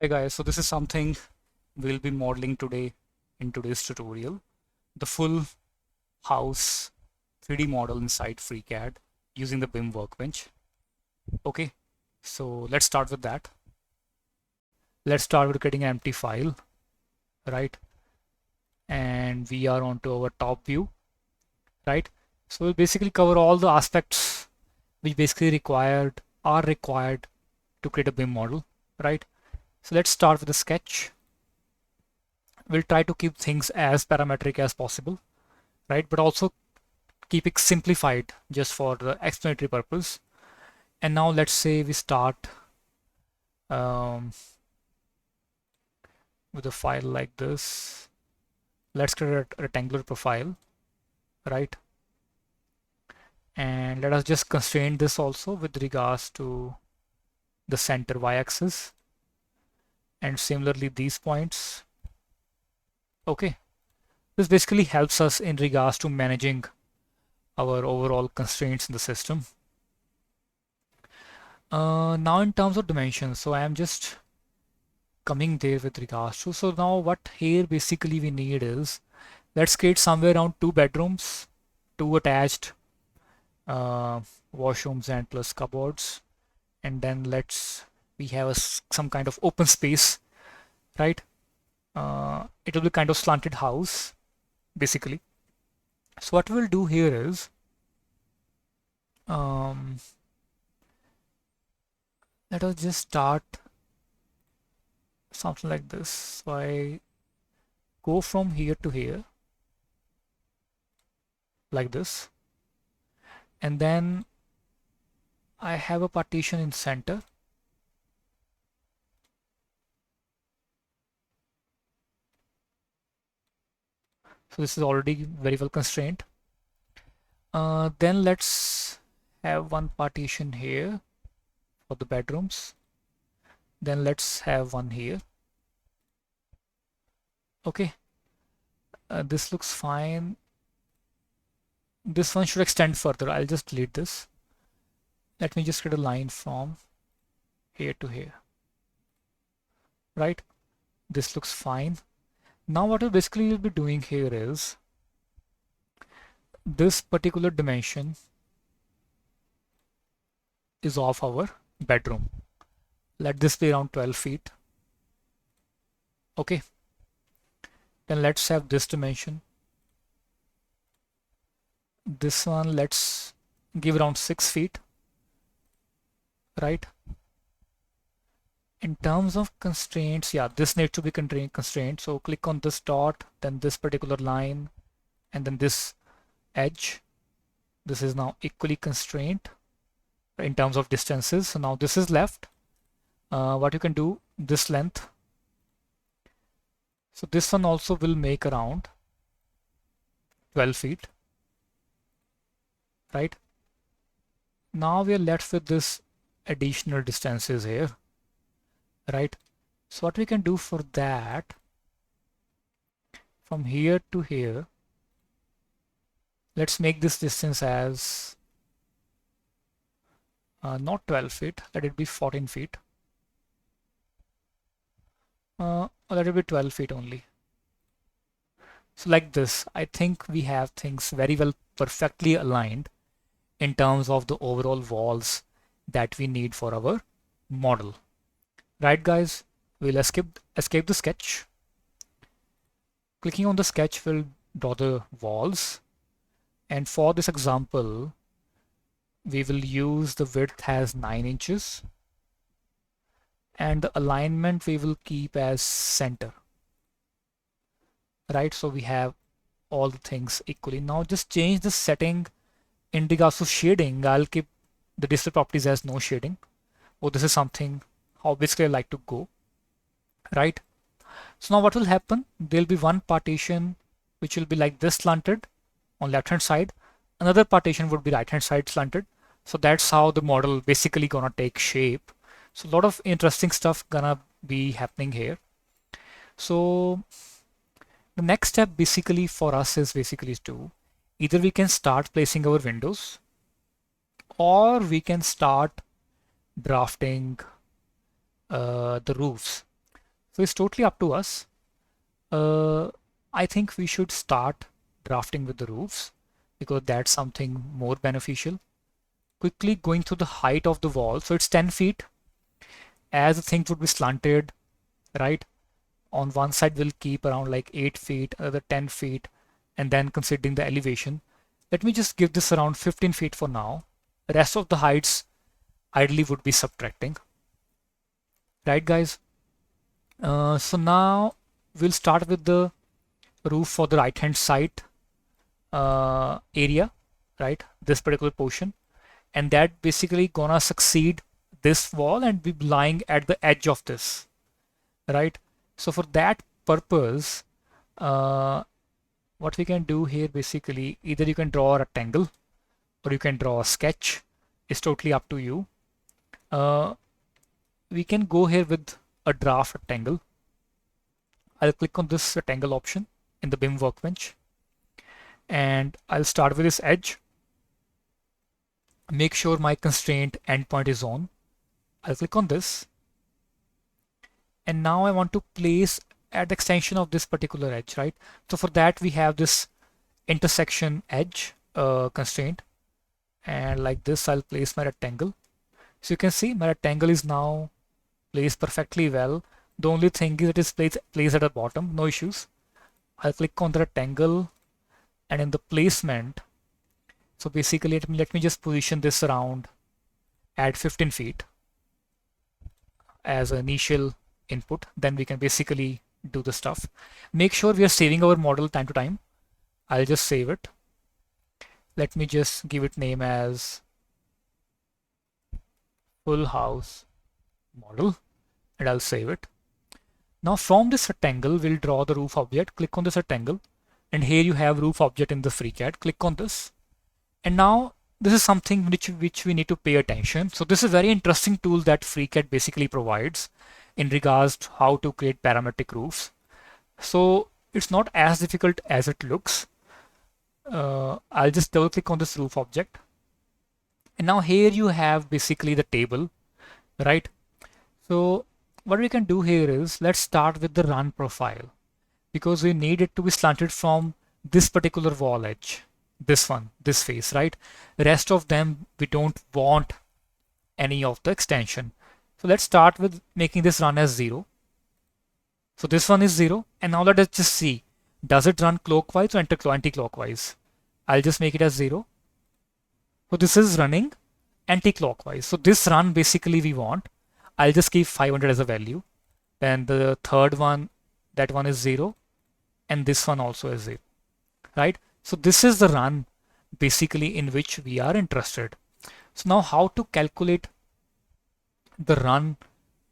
Hey guys, so this is something we'll be modeling today in today's tutorial. The full house 3D model inside FreeCAD using the BIM workbench. Okay, so let's start with that. Let's start with creating an empty file, right? And we are onto our top view, right? So we'll basically cover all the aspects which basically are required to create a BIM model, right? So let's start with a sketch. We'll try to keep things as parametric as possible, right? But also keep it simplified just for the explanatory purpose. And now let's say we start um, with a file like this. Let's create a rectangular profile, right? And let us just constrain this also with regards to the center y-axis and similarly these points. Okay, this basically helps us in regards to managing our overall constraints in the system. Now in terms of dimensions, so I am just coming there with regards to. So now what here basically we need is, let's create somewhere around 2 bedrooms, 2 attached uh, washrooms and plus cupboards. And then we have some kind of open space, right? It will be kind of slanted house, basically. So what we'll do here is, um, let us just start something like this. So I go from here to here, like this. And then I have a partition in center. So this is already very well constrained. Then let's have one partition here for the bedrooms. Then let's have one here. Okay, this looks fine. This one should extend further. I'll just delete this. Let me just create a line from here to here. Right, this looks fine. Now what we basically will be doing here is, this particular dimension is of our bedroom. Let this be around 12 feet. Okay, then let's have this dimension. This one let's give around 6 feet, right? In terms of constraints, yeah, this needs to be constrained. So click on this dot, then this particular line, and then this edge. This is now equally constrained in terms of distances. So now this is left. What you can do, this length. So this one also will make around 12 feet, right? Now we are left with this additional distances here, right? So what we can do for that, from here to here, let's make this distance as not 12 feet, let it be 14 feet. Let it be 12 feet only. So like this, I think we have things very well perfectly aligned in terms of the overall walls that we need for our model. Right guys, we'll escape the sketch. Clicking on the sketch will draw the walls. And for this example, we will use the width as 9 inches. And the alignment we will keep as center. Right, so we have all the things equally. Now just change the setting in regards to shading. I'll keep the display properties as no shading. Oh, this is something how basically I like to go, right? So now what will happen? There'll be one partition which will be like this slanted on left hand side. Another partition would be right hand side slanted. So that's how the model basically gonna take shape. So a lot of interesting stuff gonna be happening here. So the next step basically for us is basically to either we can start placing our windows, or we can start drafting the roofs. So it's totally up to us. I think we should start drafting with the roofs because that's something more beneficial. Quickly going through the height of the wall. So it's 10 feet as the things would be slanted, right? On one side we'll keep around like 8 feet, other 10 feet, and then considering the elevation. Let me just give this around 15 feet for now. The rest of the heights ideally would be subtracting. Right, guys? So now we'll start with the roof for the right hand side area, right? This particular portion. And that basically gonna succeed this wall and be lying at the edge of this, right? So for that purpose, what we can do here basically, either you can draw a rectangle or you can draw a sketch. It's totally up to you. We can go here with a draft rectangle. I'll click on this rectangle option in the BIM workbench and I'll start with this edge. Make sure my constraint endpoint is on. I'll click on this. And now I want to place at the extension of this particular edge, right? So for that we have this intersection edge constraint. And like this, I'll place my rectangle. So you can see my rectangle is now placed perfectly well. The only thing is it is placed at the bottom, no issues. I'll click on the rectangle and in the placement. So basically let me just position this around at 15 feet as an initial input. Then we can basically do the stuff. Make sure we are saving our model time to time. I'll just save it. Let me just give it name as full house model and I'll save it. Now from this rectangle, we'll draw the roof object. Click on this rectangle and here you have roof object in the FreeCAD. Click on this. And now this is something which we need to pay attention. So this is a very interesting tool that FreeCAD basically provides in regards to how to create parametric roofs. So it's not as difficult as it looks. I'll just double click on this roof object. And now here you have basically the table, right? So what we can do here is let's start with the run profile because we need it to be slanted from this particular wall edge, this one, this face, right? The rest of them, we don't want any of the extension. So let's start with making this run as 0. So this one is 0. And now let us just see, does it run clockwise or anti-clockwise? I'll just make it as 0. So this is running anti-clockwise. So this run basically we want. I'll just keep 500 as a value. Then the third one, that one is 0. And this one also is 0, right? So this is the run basically in which we are interested. So now how to calculate the run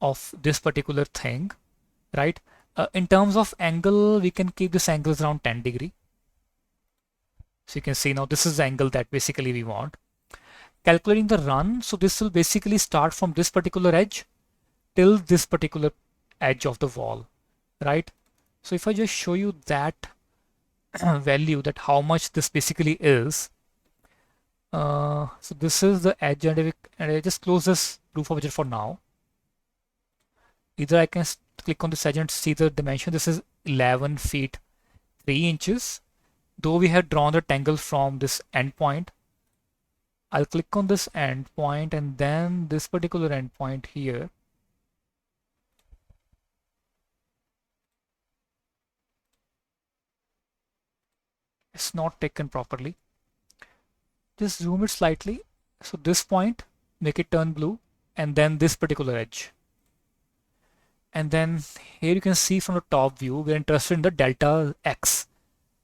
of this particular thing, right? In terms of angle, we can keep this angle around 10 degree. So you can see now this is the angle that basically we want. Calculating the run, so this will basically start from this particular edge till this particular edge of the wall, right? So if I just show you that value, that how much this basically is. So this is the edge and I just close this roof object for now. Either I can click on this edge and see the dimension. This is 11 feet 3 inches. Though we have drawn the rectangle from this endpoint, I'll click on this endpoint and then this particular endpoint here. It's not taken properly. Just zoom it slightly. So this point, make it turn blue, and then this particular edge. And then here you can see from the top view, we're interested in the delta X,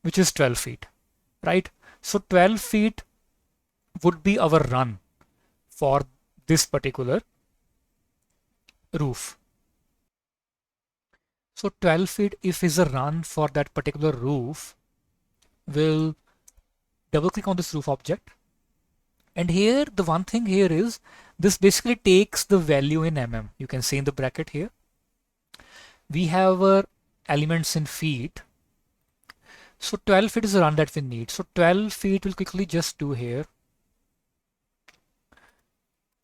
which is 12 feet, right? So 12 feet would be our run for this particular roof. So 12 feet, if is a run for that particular roof, we'll double click on this roof object. And here, the one thing here is this basically takes the value in mm. You can see in the bracket here. We have our elements in feet. So 12 feet is the run that we need. So 12 feet we'll quickly just do here.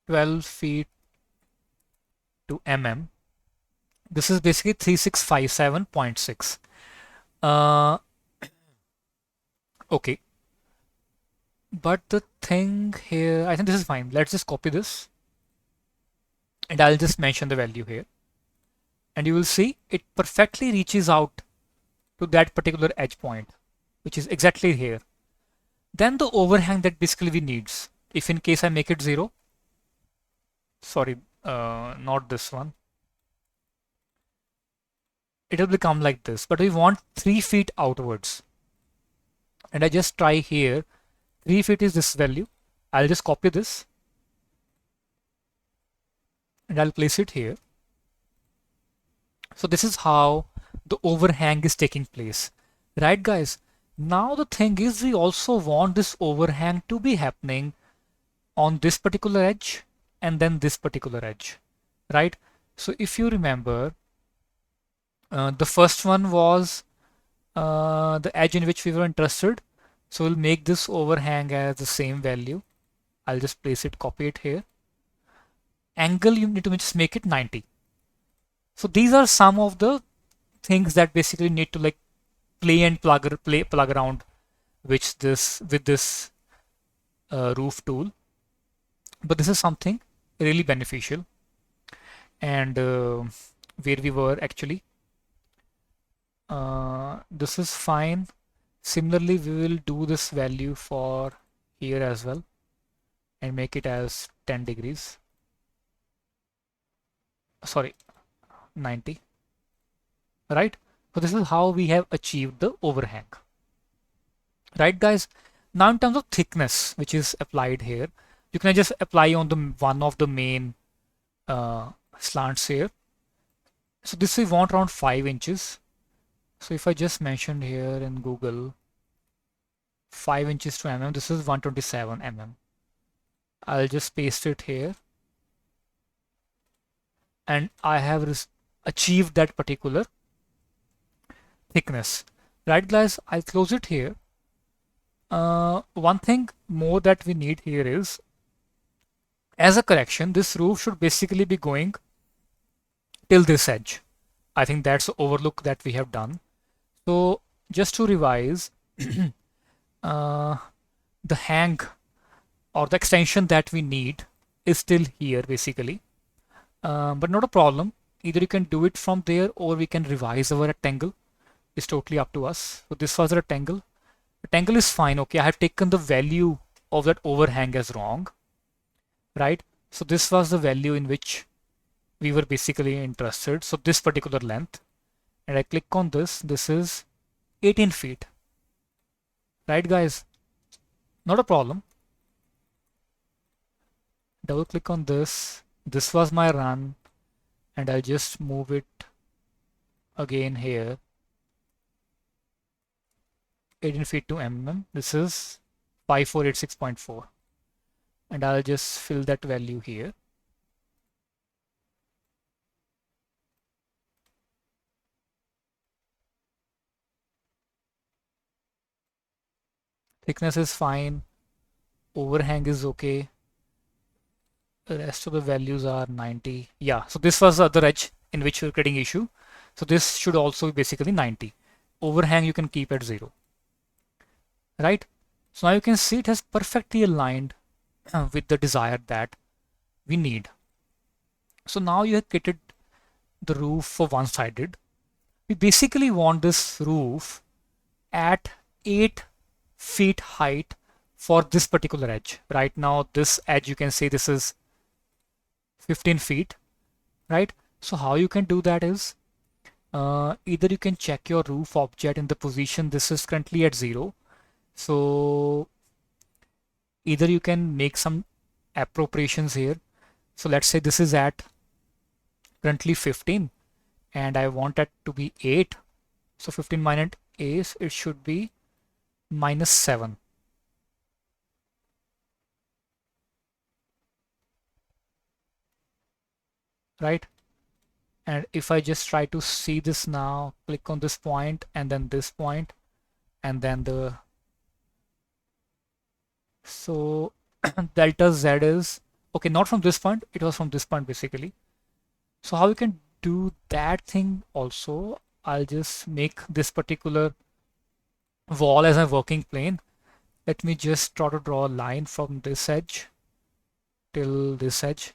12 feet to mm. This is basically 3657.6. Uh, okay, but the thing here, I think this is fine. Let's just copy this and I'll just mention the value here. And you will see it perfectly reaches out to that particular edge point, which is exactly here. Then the overhang that basically we needs. If in case I make it 0, sorry, not this one, it will become like this. But we want 3 feet outwards. And I just try here, 3 feet is this value. I'll just copy this and I'll place it here. So this is how the overhang is taking place, right guys? Now the thing is, we also want this overhang to be happening on this particular edge and then this particular edge, right? So if you remember, the first one was the edge in which we were interested. So we'll make this overhang as the same value. I'll just place it, copy it here. Angle, you need to just make it 90. So these are some of the things that basically need to like play and plug around with this roof tool. But this is something really beneficial, and where we were actually, this is fine. Similarly, we will do this value for here as well and make it as 10 degrees. Sorry, 90. Right? So this is how we have achieved the overhang. Right, guys? Now in terms of thickness, which is applied here, you can just apply on the one of the main slants here. So this we want around 5 inches. So if I just mentioned here in Google 5 inches to mm, this is 127 mm. I'll just paste it here. And I have achieved that particular thickness. Right, guys? I'll close it here. One thing more that we need here is, as a correction, this roof should basically be going till this edge. I think that's the overlook that we have done. So just to revise, the hang or the extension that we need is still here basically, but not a problem. Either you can do it from there or we can revise our rectangle. It's totally up to us. So this was a rectangle. Rectangle is fine. Okay, I have taken the value of that overhang as wrong, right? So this was the value in which we were basically interested. So this particular length, and I click on this. This is 18 feet, right, guys? Not a problem. Double click on this. This was my run, and I'll just move it again here. 18 feet to mm. This is 5486.4, and I'll just fill that value here. Thickness is fine. Overhang is okay. The rest of the values are 90. Yeah, so this was the other edge in which you're getting issue. So this should also be basically 90. Overhang you can keep at 0. Right? So now you can see it has perfectly aligned with the desired that we need. So now you have created the roof for one-sided. We basically want this roof at 8 feet height for this particular edge. Right now, this edge, you can say this is 15 feet, right? So how you can do that is, either you can check your roof object in the position. This is currently at 0. So either you can make some appropriations here. So let's say this is at currently 15 and I want that to be 8. So 15 minus 8, it should be minus 7. Right? And if I just try to see this now, click on this point and then this point and then the, so delta Z is, okay, not from this point, it was from this point basically. So how you can do that thing also, I'll just make this particular wall as a working plane. Let me just try to draw a line from this edge till this edge.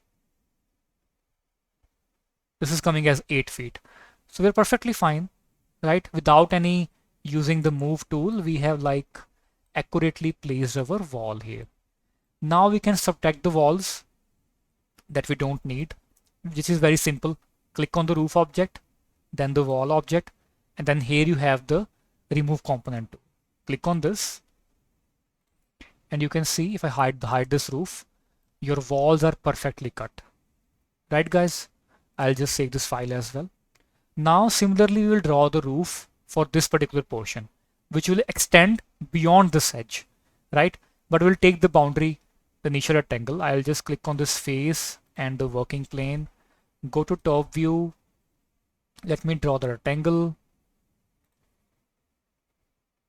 This is coming as 8 feet. So we're perfectly fine, right? Without any using the move tool, we have like accurately placed our wall here. Now we can subtract the walls that we don't need, which is very simple. Click on the roof object, then the wall object, and then here you have the remove component tool. Click on this, and you can see if I hide this roof, your walls are perfectly cut. Right, guys? I'll just save this file as well. Now, similarly, we will draw the roof for this particular portion, which will extend beyond this edge, right? But we'll take the boundary, the initial rectangle. I'll just click on this face and the working plane. Go to top view. Let me draw the rectangle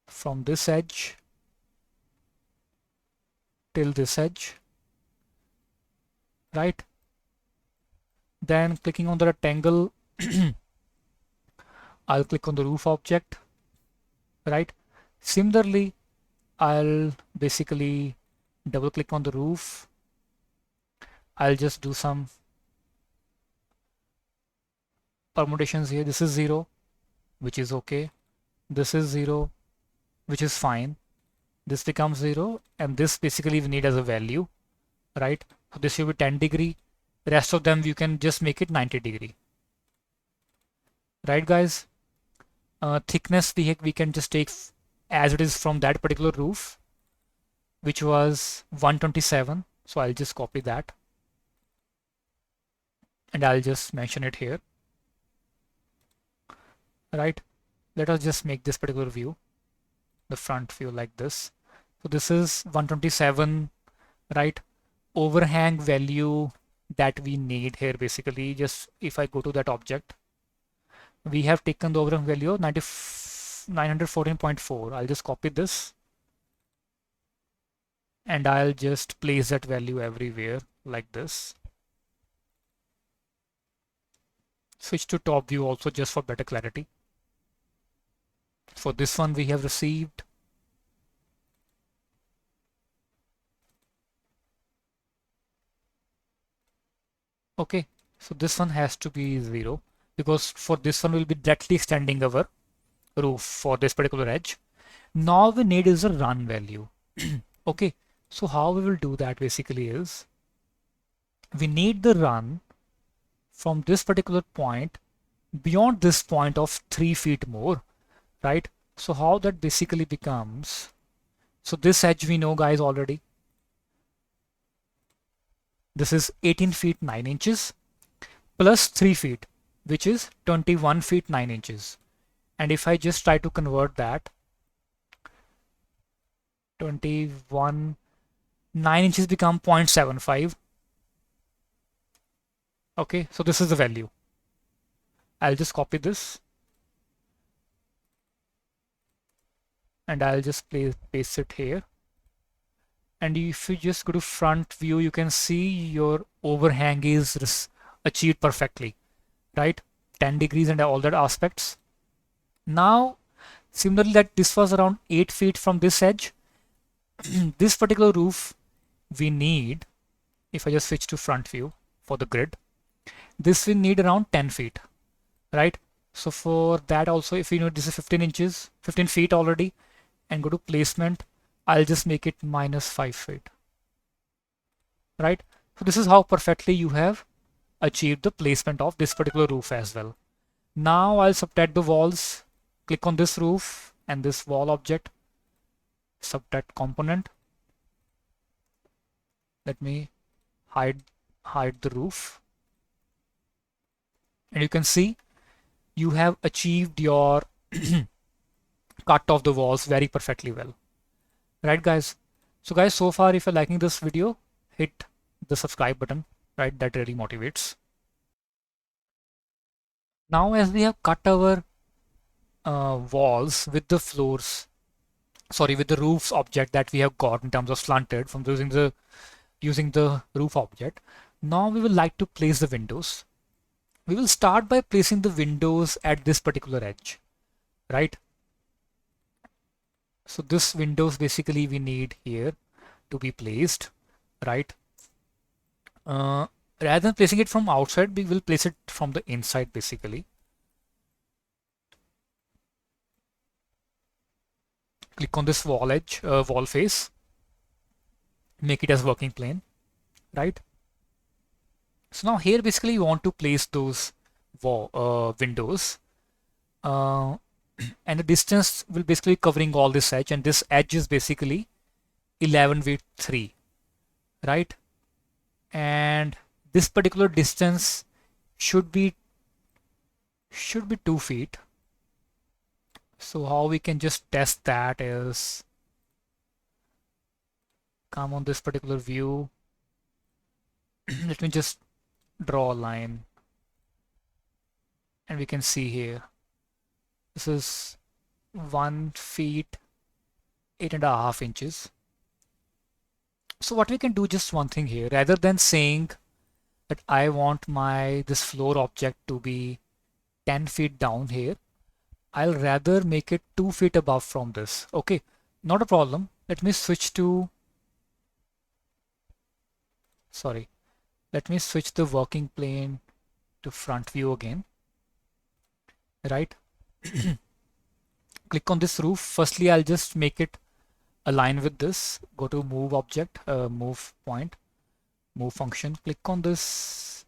from this edge till this edge, right? Then clicking on the rectangle, I'll click on the roof object, right? Similarly, I'll basically double click on the roof. I'll just do some permutations here. This is 0, which is okay. This is 0, which is fine. This becomes 0, and this basically we need as a value, right? So this should be 10 degree. The rest of them you can just make it 90 degree. Right, guys? Thickness we can just take as it is from that particular roof, which was 127. So I'll just copy that, and I'll just mention it here. Right? Let us just make this particular view, the front view, like this. So this is 127, right? Overhang value that we need here, basically, just if I go to that object, we have taken the overhang value of 914.4. I'll just copy this, and I'll just place that value everywhere like this. Switch to top view also, just for better clarity. For this one we have received okay, so this one has to be 0, because for this one we'll be directly extending our roof for this particular edge. Now we need is a run value. Okay, so how we will do that basically is we need the run from this particular point beyond this point of 3 feet more, right? So how that basically becomes, so this edge we know, guys, already. This is 18 feet 9 inches plus 3 feet, which is 21 feet 9 inches. And if I just try to convert that, 21, 9 inches become 0.75. Okay, so this is the value. I'll just copy this, and I'll just paste it here. And if you just go to front view, you can see your overhang is achieved perfectly, right? 10 degrees and all that aspects. Now, similarly, that this was around 8 feet from this edge. This particular roof we need, if I just switch to front view for the grid, this we need around 10 feet, right? So for that also, if you know this is 15 inches, 15 feet already, and go to placement, I'll just make it -5 feet, right? So this is how perfectly you have achieved the placement of this particular roof as well. Now I'll subtract the walls, click on this roof and this wall object, subtract component. Let me hide the roof, and you can see you have achieved your cut of the walls very perfectly well. Right, guys? So guys, so far, if you're liking this video, hit the subscribe button, right? That really motivates. Now, as we have cut our walls with the floors, sorry, with the roofs object that we have got in terms of slanted from using the roof object, now we would like to place the windows. We will start by placing the windows at this particular edge, right? So this windows basically we need here to be placed, right? Uh, Rather than placing it from outside, we will place it from the inside basically. Click on this wall edge, wall face, make it as working plane, right? So now here basically you want to place those windows, uh, and the distance will basically covering all this edge, and this edge is basically 11 width 3, right? And this particular distance should be 2 feet. So how we can just test that is come on this particular view. Let me just draw a line, and we can see here this is 1 feet 8.5 inches. So what we can do, just one thing here, rather than saying that I want this floor object to be 10 feet down here, I'll rather make it 2 feet above from this. Okay, not a problem. Let me switch to, sorry, let me switch the working plane to front view again, right? Click on this roof. Firstly, I'll just make it align with this. Go to move object, move point, move function. Click on this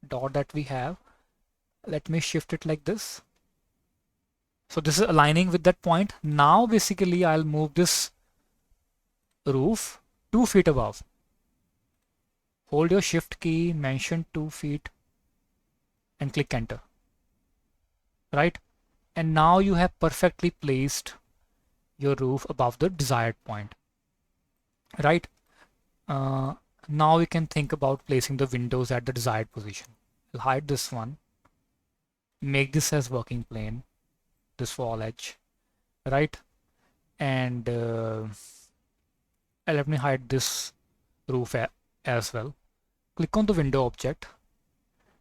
dot that we have. Let me shift it like this. So this is aligning with that point. Now basically I'll move this roof 2 feet above. Hold your shift key, mention 2 feet and click enter, right? And now you have perfectly placed your roof above the desired point, right? Now we can think about placing the windows at the desired position. I'll hide this one, make this as working plane, this wall edge, right? And let me hide this roof as well. Click on the window object.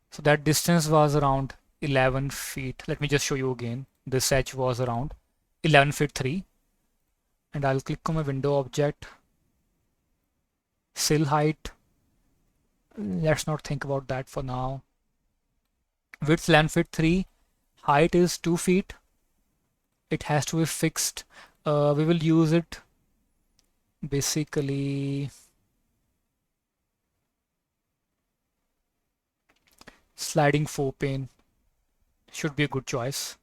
So that distance was around 11 feet. Let me just show you again. This edge was around 11 feet 3. And I'll click on my window object. Sill height. Let's not think about that for now. Width 11 feet 3. Height is 2 feet. It has to be fixed. We will use it basically sliding 4 pane should be a good choice.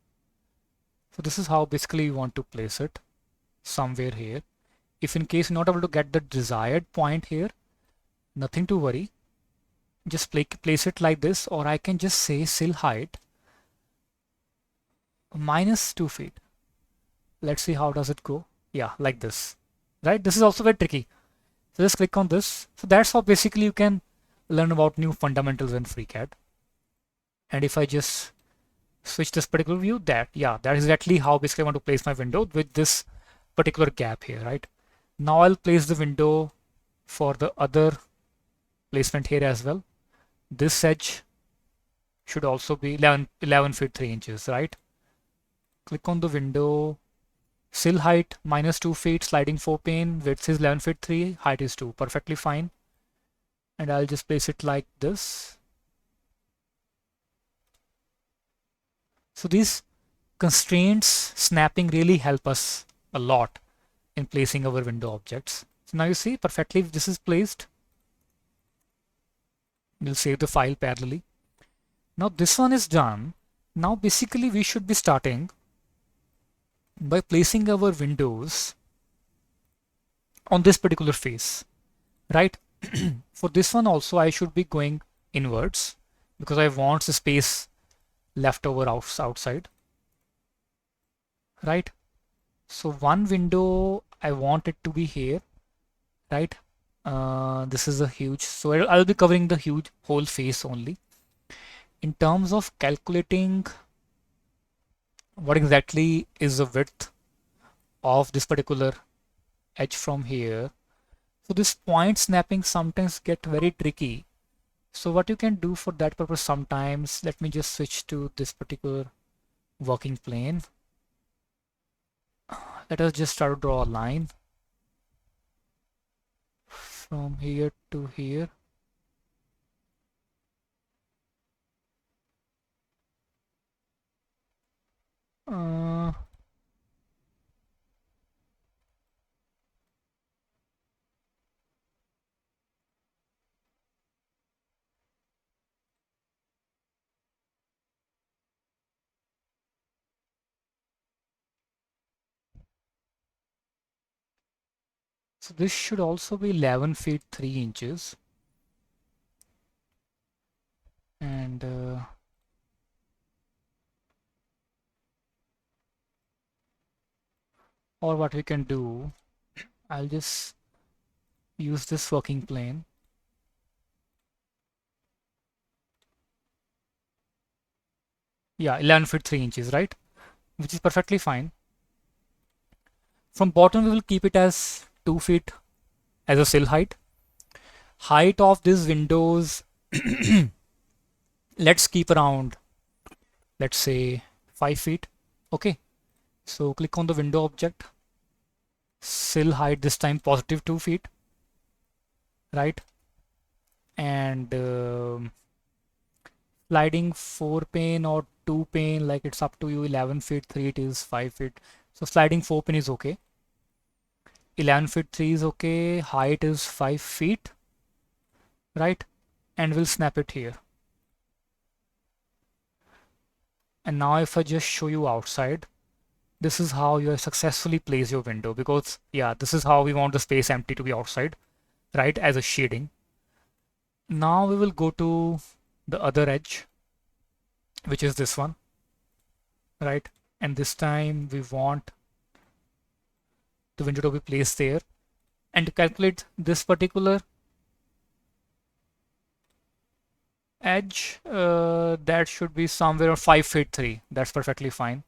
So this is how basically you want to place it, somewhere here. If in case you're not able to get the desired point here, nothing to worry. Just place it like this, or I can just say sill height minus 2 feet. Let's see how does it go. Yeah, like this, right? This is also very tricky. So just click on this. So that's how basically you can learn about new fundamentals in FreeCAD. And if I just switch this particular view, that is exactly how basically I want to place my window with this particular gap here, right? Now I'll place the window for the other placement here as well. This edge should also be 11 feet 3 inches, right? Click on the window. Sill height minus 2 feet, sliding 4 pane, width is 11 feet 3, height is 2, perfectly fine. And I'll just place it like this. So these constraints snapping really help us a lot in placing our window objects. So now you see perfectly this is placed. We'll save the file parallelly. Now this one is done. Now basically we should be starting by placing our windows on this particular face, right? For this one also I should be going inwards because I want the space left over outside, right? So one window I want it to be here, right? This is a huge, so I'll be covering the huge whole face only. In terms of calculating what exactly is the width of this particular edge from here, so this point snapping sometimes get very tricky So what you can do for that purpose sometimes, let me just switch to this particular working plane. Let us just start to draw a line from here to here. Uh, so this should also be 11 feet 3 inches. And or what we can do, I'll just use this working plane. Yeah, 11 feet 3 inches, right? Which is perfectly fine. From bottom, we will keep it as 2 feet as a sill height. Height of these windows, let's keep around, let's say 5 feet. Okay, so click on the window object. Sill height this time positive 2 feet, right? And sliding 4 pane or 2 pane, like it's up to you. 11 feet 3 it is 5 feet. So sliding 4 pin is okay. 11 feet 3 is okay. Height is 5 feet, right? And we'll snap it here. And now if I just show you outside, this is how you successfully place your window, because yeah, this is how we want the space empty to be outside, right? As a shading. Now we will go to the other edge, which is this one, right? And this time we want the window to be placed there. And to calculate this particular edge, that should be somewhere 5 feet 3. That's perfectly fine.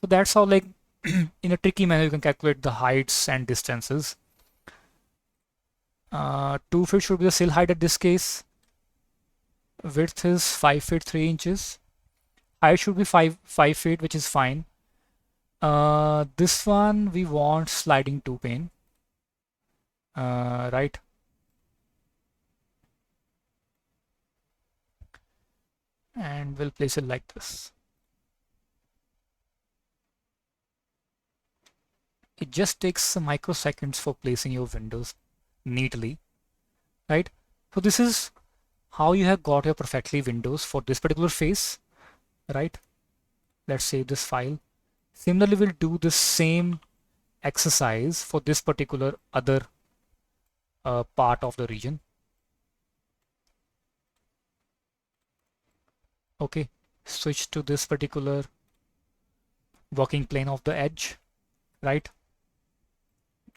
So that's how, like, in a tricky manner, you can calculate the heights and distances. 2 feet should be the sill height at this case. Width is 5 feet 3 inches. Height should be 5 feet, which is fine. This one we want sliding 2 pane, right? And we'll place it like this. It just takes some microseconds for placing your windows neatly, right? So this is how you have got your perfectly windows for this particular phase, right? Let's save this file. Similarly, we'll do the same exercise for this particular other part of the region. Okay, switch to this particular working plane of the edge, right?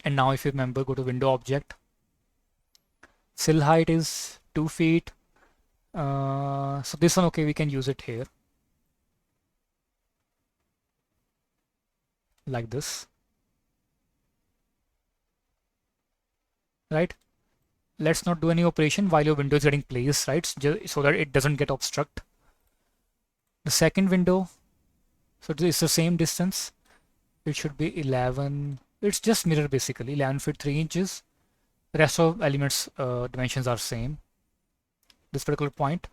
And now if you remember, go to window object. Sill height is 2 feet. So this one, okay, we can use it here. Like this. Right? Let's not do any operation while your window is getting placed, right? So that it doesn't get obstruct. The second window, so it's the same distance. It should be 11. It's just mirror basically, 11 feet 3 inches. The rest of elements dimensions are same. This particular point.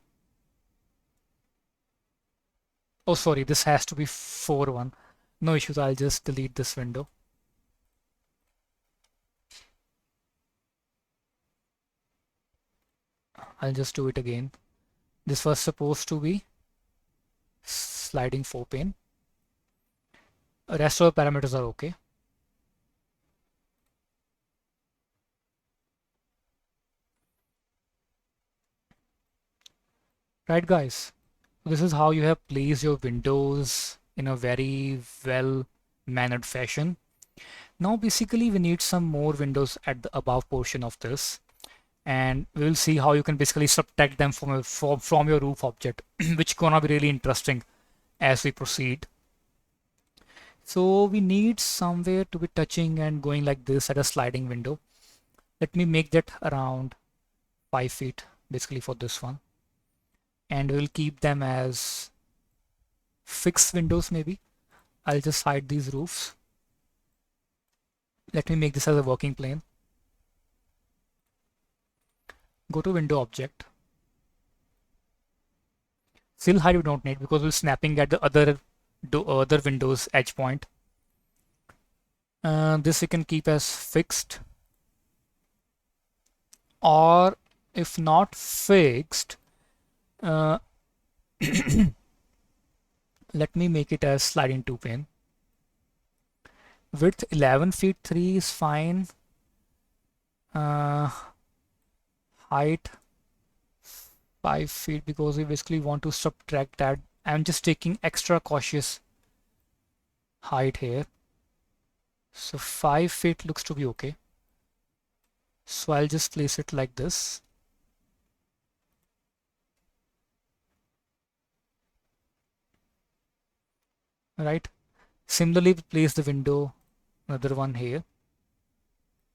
Oh, sorry, this has to be 4-1. No issues, I'll just delete this window. I'll just do it again. This was supposed to be sliding 4 pane. Rest of the parameters are okay. Right, guys? This is how you have placed your windows in a very well mannered fashion. Now basically we need some more windows at the above portion of this, and we'll see how you can basically subtract them from your roof object, which gonna be really interesting as we proceed. So we need somewhere to be touching and going like this at a sliding window. Let me make that around 5 feet. basically for this one, and we'll keep them as fixed windows maybe. I'll just hide these roofs. Let me make this as a working plane. Go to window object. Still hide we don't need because we're snapping at the other window's edge point. This we can keep as fixed, or if not fixed, let me make it as sliding 2 pane. Width 11 feet 3 is fine. Height 5 feet because we basically want to subtract that. I'm just taking extra cautious height here. So 5 feet looks to be okay. So I'll just place it like this. Right. Similarly, place the window, another one here.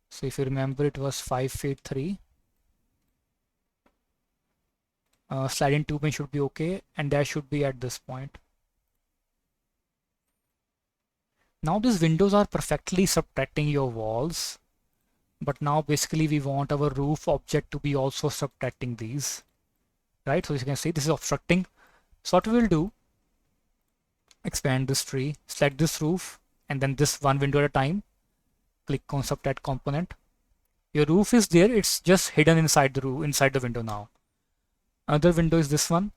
So if you remember, it was 5 feet 3. Sliding 2 pane should be okay, and that should be at this point. Now these windows are perfectly subtracting your walls, but now basically we want our roof object to be also subtracting these, right? So as you can see, this is obstructing. So what we will do, expand this tree, select this roof, and then this one window at a time. Click on subtract component. Your roof is there, it's just hidden inside the roof, inside the window now. Another window is this one.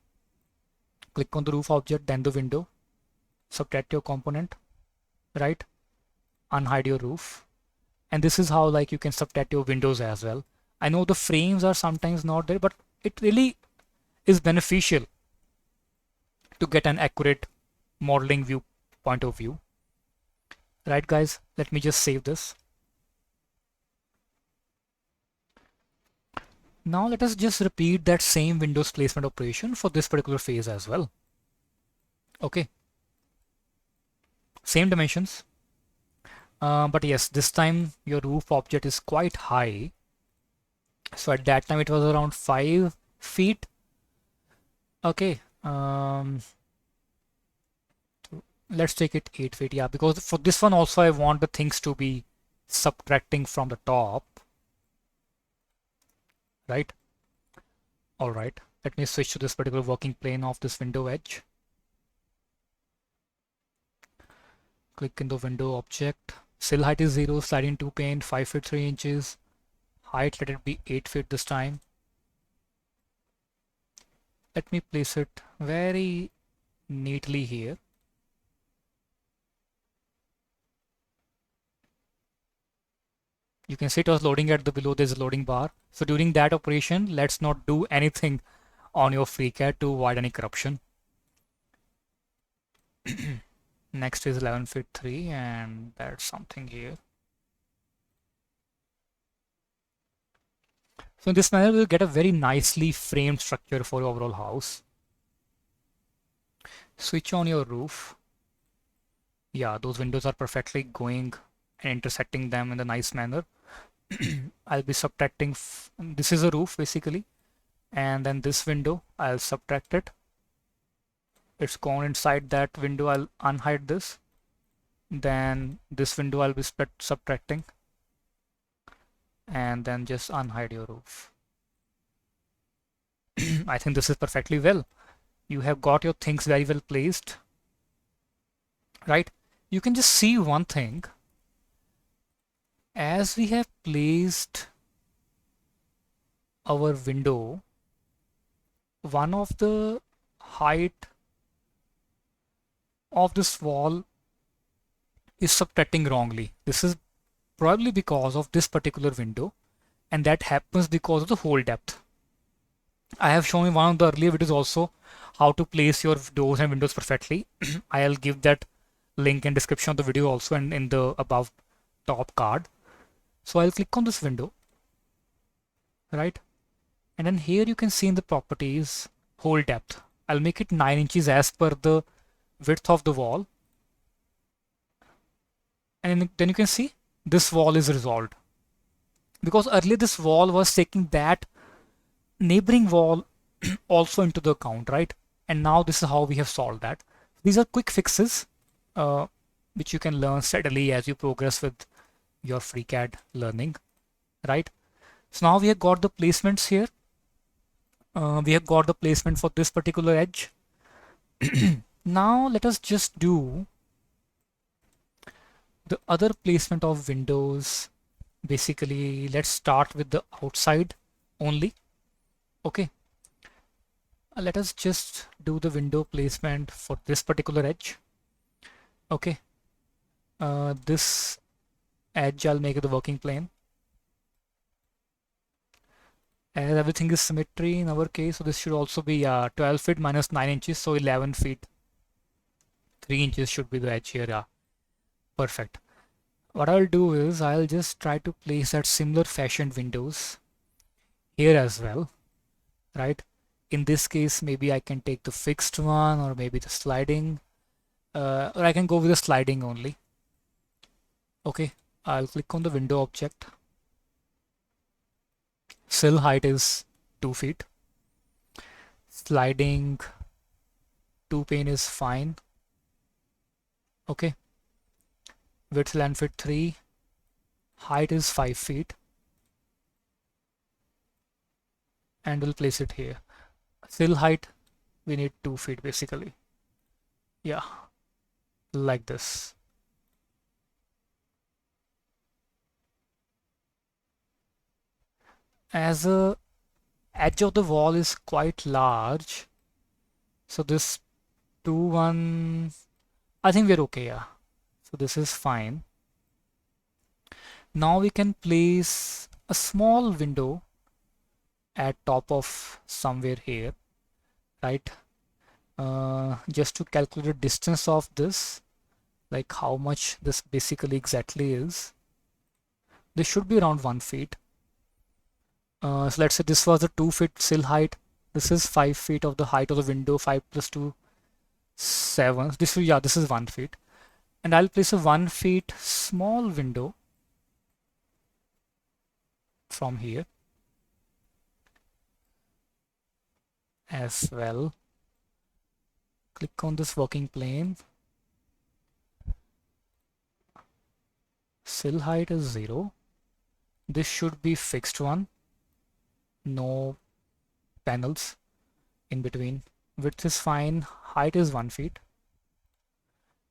Click on the roof object, then the window. Subtract your component, right? Unhide your roof. And this is how like you can subtract your windows as well. I know the frames are sometimes not there, but it really is beneficial to get an accurate modeling view point of view. Right guys, let me just save this. Now let us just repeat that same Windows placement operation for this particular phase as well. Okay. Same dimensions. But yes, this time your roof object is quite high. So at that time it was around 5 feet. Okay. Let's take it 8 feet. Yeah, because for this one also I want the things to be subtracting from the top. Right? All right. Let me switch to this particular working plane of this window edge. Click in the window object. Sill height is 0, sliding 2 pane, 5 feet 3 inches. Height, let it be 8 feet this time. Let me place it very neatly here. You can see it was loading at the below, there's a loading bar. So during that operation, let's not do anything on your FreeCAD to avoid any corruption. Next is 11 feet 3, and that's something here. So in this manner, we'll get a very nicely framed structure for your overall house. Switch on your roof. Yeah, those windows are perfectly going and intersecting them in a nice manner. I'll be subtracting, this is a roof basically, and then this window, I'll subtract it. It's gone inside that window, I'll unhide this. Then this window I'll be subtracting, and then just unhide your roof. I think this is perfectly well. You have got your things very well placed, right? You can just see one thing. As we have placed our window, one of the height of this wall is subtracting wrongly. This is probably because of this particular window, and that happens because of the hole depth. I have shown in one of the earlier videos also how to place your doors and windows perfectly. I'll give that link in description of the video also and in the above top card. So I'll click on this window, right? And then here you can see in the properties hole depth. I'll make it 9 inches as per the width of the wall. And then you can see this wall is resolved. Because earlier this wall was taking that neighboring wall also into the account, right? And now this is how we have solved that. These are quick fixes uh, which you can learn steadily as you progress with your FreeCAD learning, right? So now we have got the placements here. We have got the placement for this particular edge. Now let us just do the other placement of windows. Basically, let's start with the outside only. Okay, let us just do the window placement for this particular edge. Okay, this edge I'll make it the working plane. As everything is symmetry in our case, so this should also be 12 feet minus 9 inches, so 11 feet 3 inches should be the edge here. Yeah, perfect. What I'll do is I'll just try to place that similar fashioned windows here as well, right? In this case, maybe I can take the fixed one or maybe the sliding, or I can go with the sliding only. Okay, I'll click on the window object. Sill height is 2 feet. Sliding 2 pane is fine. Okay. Width, length, width 3. Height is 5 feet. And we'll place it here. Sill height, we need 2 feet basically. Yeah, like this. As the edge of the wall is quite large, so this 2-1, I think we're okay, yeah. So this is fine. Now we can place a small window at top of somewhere here, right? Just to calculate the distance of this, like how much this basically exactly is. This should be around 1 feet. So let's say this was the 2 feet sill height. This is 5 feet of the height of the window. 5 plus 2, 7. This is, yeah, this is 1 feet. And I'll place a 1 feet small window from here as well. Click on this working plane. Sill height is 0. This should be fixed one. No panels in between. Width is fine. Height is 1 feet.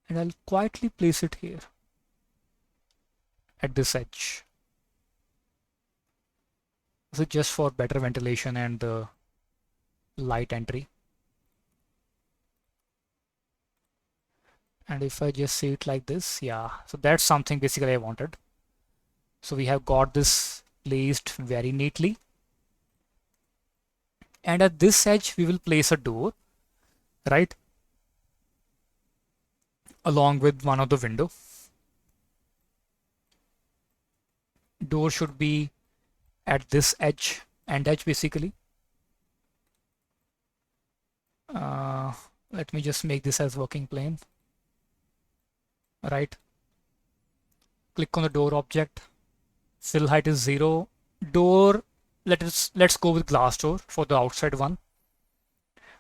And I'll quietly place it here at this edge. This is just for better ventilation and the light entry. And if I just see it like this, yeah, so that's something basically I wanted. So we have got this placed very neatly. And at this edge, we will place a door, right? Along with one of the window. Door should be at this edge, end edge basically. Let me just make this as working plane. Right. Click on the door object. Sill height is 0. Door, let's go with glass door for the outside one.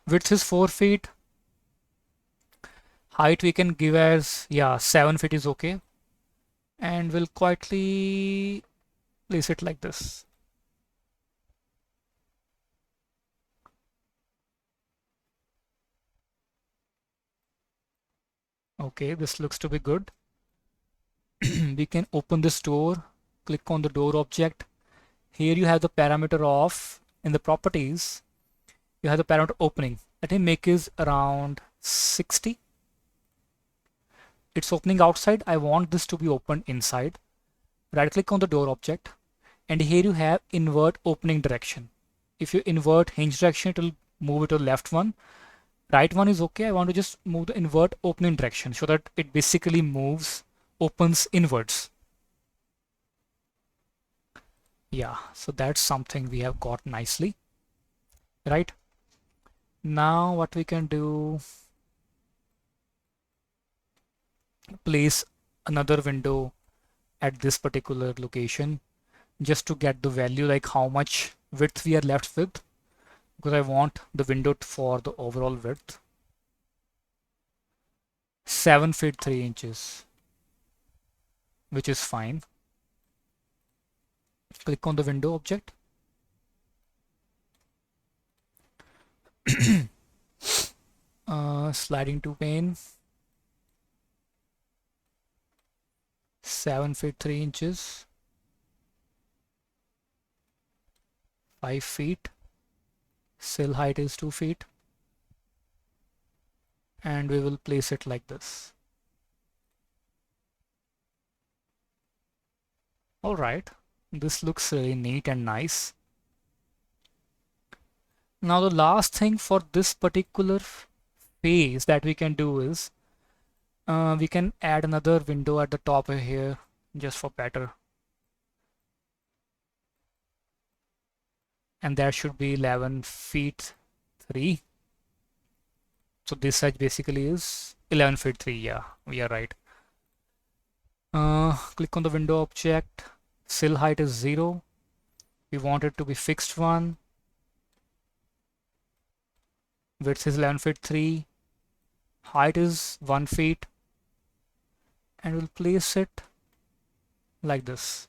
Width is 4 feet. Height we can give as, yeah, 7 feet is okay. And we'll quietly place it like this. Okay, this looks to be good. We can open this door, click on the door object. Here you have the parameter of, in the properties, you have the parameter opening. Let me make is around 60. It's opening outside. I want this to be opened inside. Right click on the door object. And here you have invert opening direction. If you invert hinge direction, it will move it to the left one. Right one is okay. I want to just move the invert opening direction so that it basically opens inwards. Yeah, so that's something we have got nicely, right? Now what we can do, place another window at this particular location just to get the value, like how much width we are left with. because I want the window for the overall width 7 feet 3 inches, which is fine. Click on the window object. Sliding to pane, 7 feet 3 inches, 5 feet, sill height is 2 feet, and we will place it like this. Alright, this looks really neat and nice. Now the last thing for this particular phase that we can do is we can add another window at the top here just for better, and that should be 11 feet 3. So this edge basically is 11 feet 3. Yeah, we are right. Click on the window object. Sill height is 0. We want it to be fixed one. Width is 11 feet 3. Height is 1 feet. And we'll place it like this.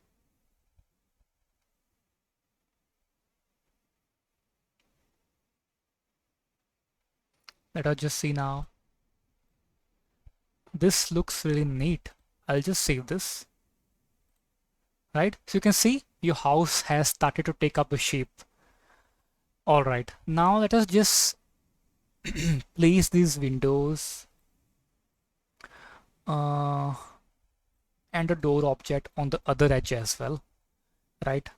Let us just see now. This looks really neat. I'll just save this. Right? So you can see your house has started to take up a shape. Alright, now let us just place these windows and a door object on the other edge as well. Right?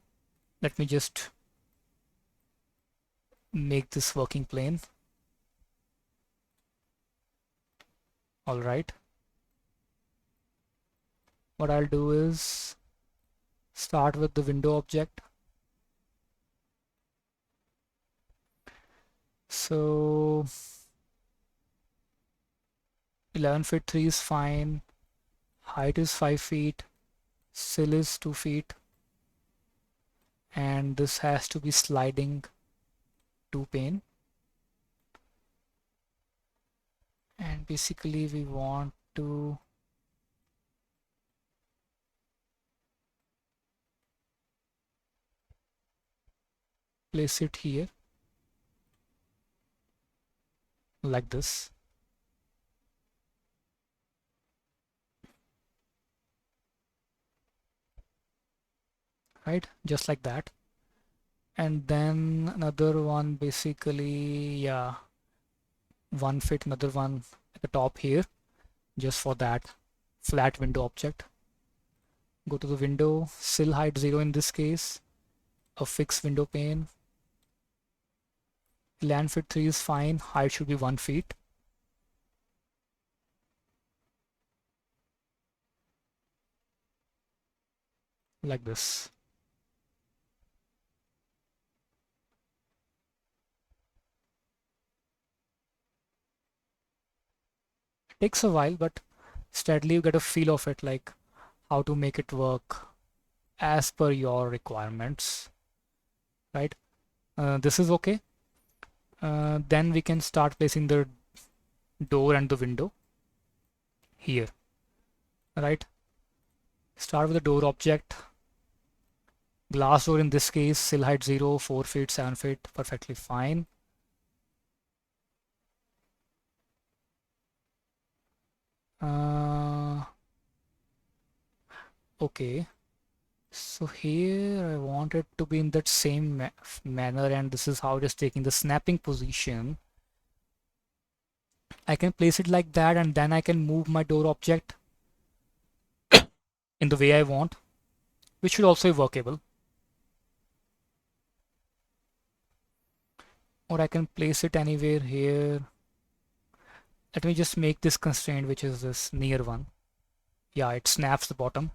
Let me just make this working plane. Alright. What I'll do is start with the window object. So 11 feet 3 is fine. Height is 5 feet. Sill is 2 feet. And this has to be sliding to pane. And basically we want to place it here like this. Right, just like that. And then another one, basically, yeah, 1 feet, another one at the top here, just for that flat window object. Go to the window, sill height 0 in this case, a fixed window pane. 11 feet 3 is fine, height should be 1 feet. Like this. It takes a while, but steadily you get a feel of it, like how to make it work as per your requirements. Right? This is okay. Then we can start placing the door and the window here. Right? Start with the door object. Glass door in this case, sill height 0, 4 feet, 7 feet, perfectly fine. Okay, so here I want it to be in that same manner, and this is how it is taking the snapping position. I can place it like that, and then I can move my door object in the way I want, which should also be workable. Or I can place it anywhere here. Let me just make this constraint, which is this near one. Yeah, it snaps the bottom.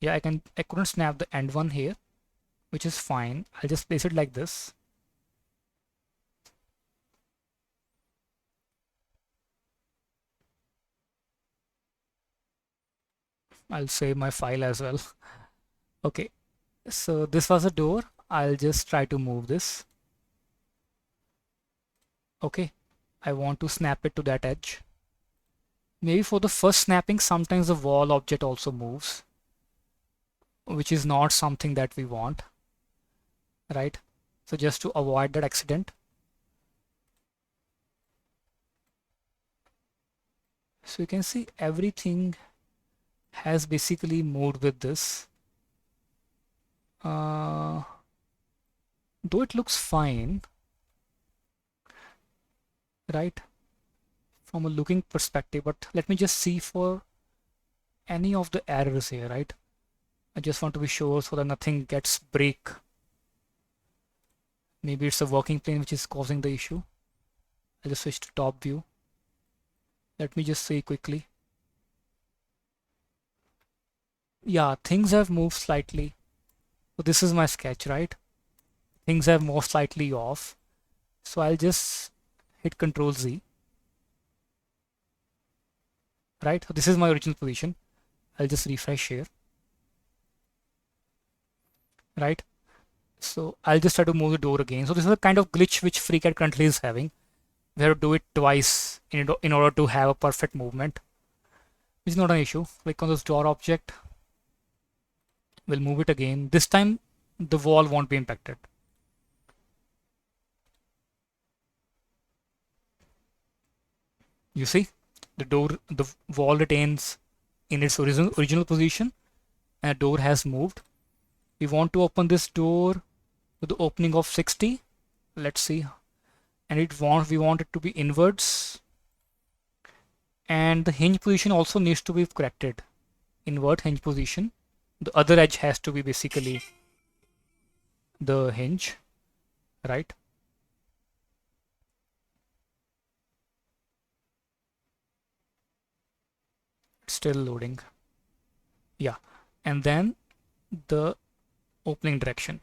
Yeah, I couldn't snap the end one here, which is fine. I'll just place it like this. I'll save my file as well. Okay, so this was a door. I'll just try to move this. Okay, I want to snap it to that edge. Maybe for the first snapping, sometimes the wall object also moves, which is not something that we want, right? So just to avoid that accident. So you can see everything has basically moved with this. Though it looks fine, right? From a looking perspective, but let me just see for any of the errors here, right? I just want to be sure so that nothing gets break. Maybe it's a working plane which is causing the issue. I'll just switch to top view. Let me just see quickly. Yeah, things have moved slightly. So this is my sketch, right? Things have moved slightly off. So I'll just hit Control Z. Right? So this is my original position. I'll just refresh here. Right? So I'll just try to move the door again. So this is a kind of glitch which FreeCAD currently is having. We have to do it twice in order to have a perfect movement. Which is not an issue. Click on this door object. We'll move it again. This time the wall won't be impacted. You see, the wall retains in its original position, and the door has moved. We want to open this door with the opening of 60. Let's see, and we want it to be inwards, and the hinge position also needs to be corrected. Invert hinge position. The other edge has to be basically the hinge, right? Still loading. Yeah, and then the opening direction.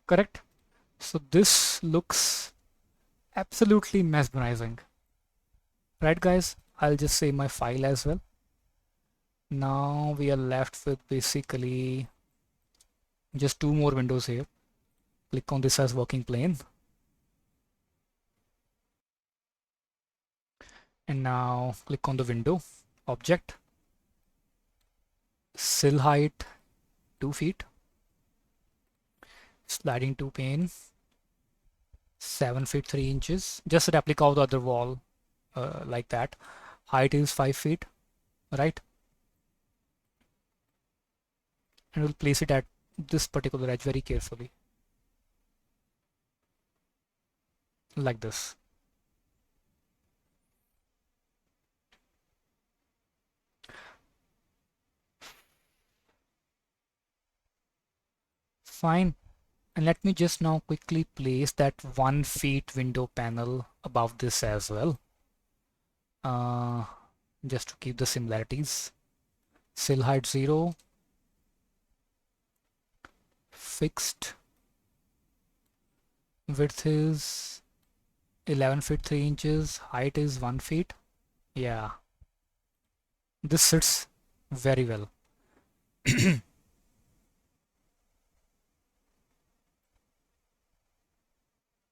Correct? So this looks absolutely mesmerizing. Right, guys? I'll just save my file as well. Now we are left with basically just two more windows here. Click on this as working plane. And now click on the window object. Sill height 2 feet. Sliding to pane 7 feet 3 inches. Just a replica of the other wall like that. Height is 5 feet, right? And we'll place it at this particular edge very carefully. Like this. Fine. And let me just now quickly place that 1 feet window panel above this as well. Just to keep the similarities. Sill height 0. Fixed. Width is 11 feet 3 inches. Height is 1 feet. Yeah. This sits very well.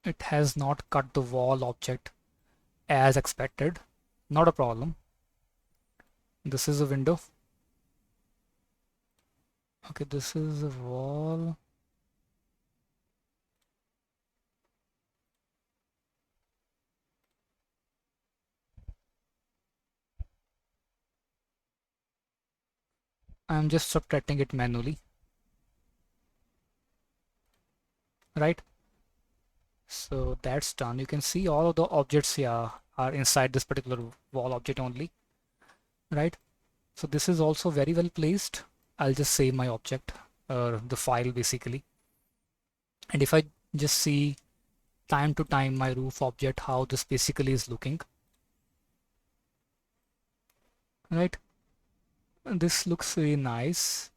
It has not cut the wall object as expected. Not a problem. This is a window. Okay, this is a wall. I'm just subtracting it manually. Right? So that's done. You can see all of the objects here are inside this particular wall object only. Right? So this is also very well placed. I'll just save my object, the file basically. And if I just see time to time my roof object, how this basically is looking. Right? And this looks very nice.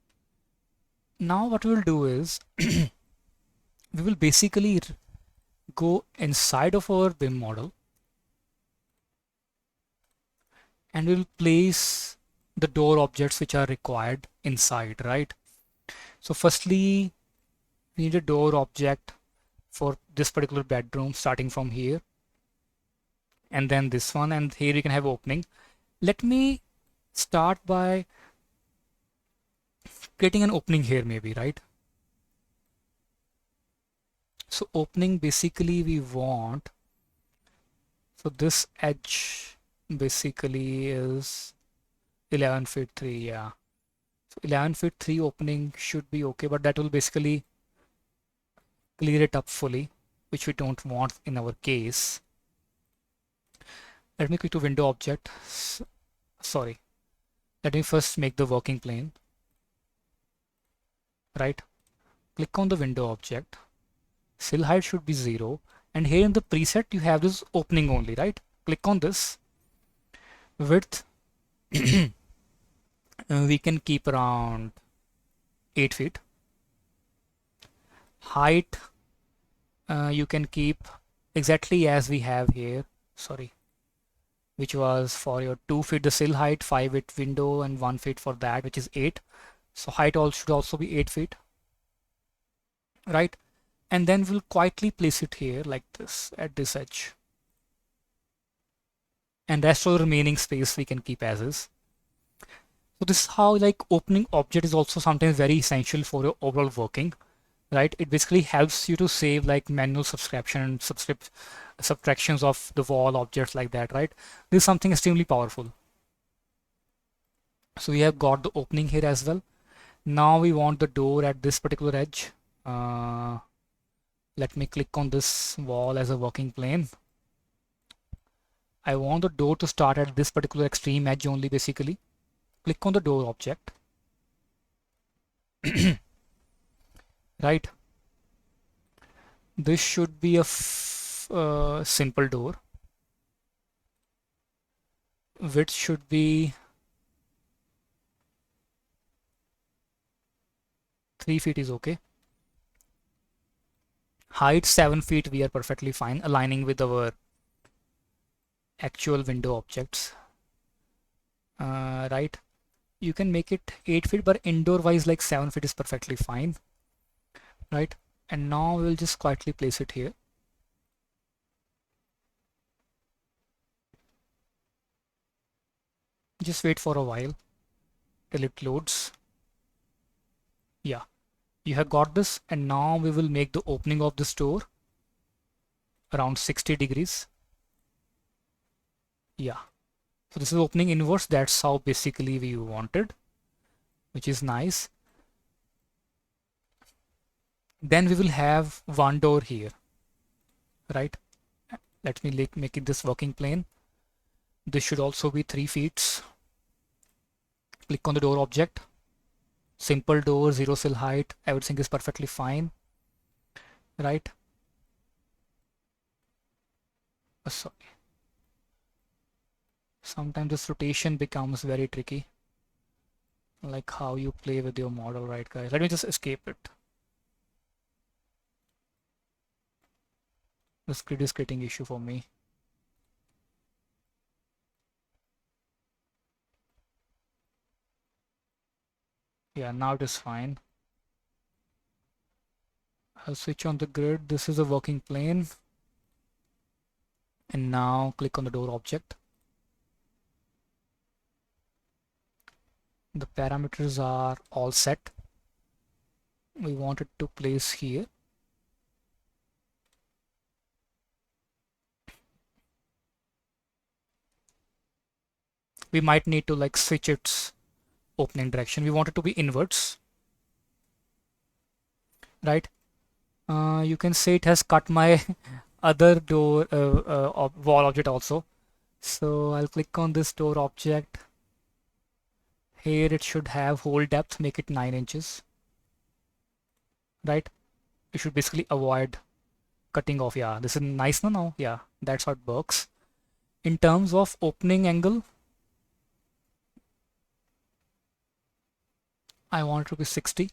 Now what we'll do is we will basically go inside of our BIM model and we'll place the door objects which are required inside, right? So firstly, we need a door object for this particular bedroom starting from here, and then this one, and here you can have opening. Let me start by creating an opening here maybe, right? So opening, basically we want, so this edge basically is 11 feet 3, yeah. So 11 feet 3 opening should be okay, but that will basically clear it up fully, which we don't want in our case. Let me click to window object. Sorry. Let me first make the working plane. Right? Click on the window object. Sill height should be 0. And here in the preset, you have this opening only, right? Click on this. Width, we can keep around 8 feet. Height, you can keep exactly as we have here. Sorry. Which was for your 2 feet the sill height, 5 feet window, and 1 feet for that, which is 8. So height should also be 8 feet, right? And then we'll quietly place it here like this at this edge. And rest of the remaining space we can keep as is. So this is how like opening object is also sometimes very essential for your overall working, right? It basically helps you to save like manual subtraction and subtractions of the wall objects like that, right? This is something extremely powerful. So we have got the opening here as well. Now we want the door at this particular edge. Let me click on this wall as a working plane. I want the door to start at this particular extreme edge only, basically. Click on the door object. Right. This should be a simple door. Width should be 3 feet is okay. Height 7 feet, we are perfectly fine, aligning with our actual window objects. Right. You can make it 8 feet, but indoor wise like 7 feet is perfectly fine. Right. And now we'll just quietly place it here. Just wait for a while till it loads. Yeah, you have got this, and now we will make the opening of this door around 60 degrees. Yeah, so this is opening inverse. That's how basically we wanted, which is nice. Then we will have one door here, right? Let me make it this working plane. This should also be 3 feet. Click on the door object. Simple door, 0 sill height, everything is perfectly fine, right? Sorry. Sometimes this rotation becomes very tricky, like how you play with your model, right, guys? Let me just escape it. This grid is creating issue for me. Yeah, now it is fine. I'll switch on the grid. This is a working plane. And now click on the door object. The parameters are all set. We want it to place here. We might need to like switch its opening direction. We want it to be inwards, right? You can say it has cut my other door wall object also. So I'll click on this door object. Here it should have hole depth, make it 9 inches, right? You should basically avoid cutting off. Yeah, this is nice now. Yeah, that's how it works. In terms of opening angle, I want it to be 60.